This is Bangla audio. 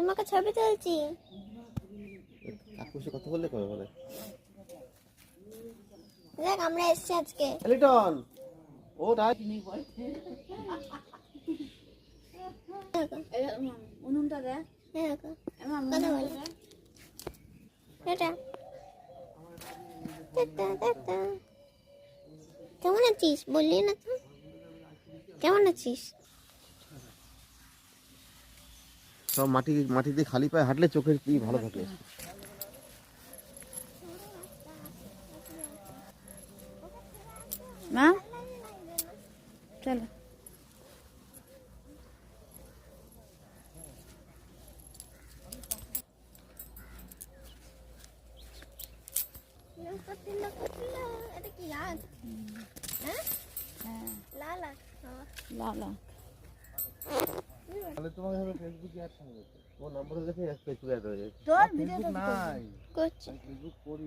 তোমাকে ছবি তুলছি। কাকুর সাথে কথা বললে কবে বলে? দেখ আমরা এসেছি আজকে। লিটন ও রাই উনুনটা দেখ। হ্যাঁ কথা বল। এটা কেমন আছিস? বললি না তো কেমন আছিস? সব মাটিতে খালি পায়ে হাঁটলে চোখের কি ভালো থাকে। মা চলো। এটা কি আগ? হ্যাঁ লাল আগ। লাল আগ। তাহলে তোমাকে হবে ফেসবুকে অ্যাড করতে। ও নম্বর দেখে ফেসবুকে অ্যাড হয়ে যায়। তোর ভিডিও নাই করছি ফেসবুক করি।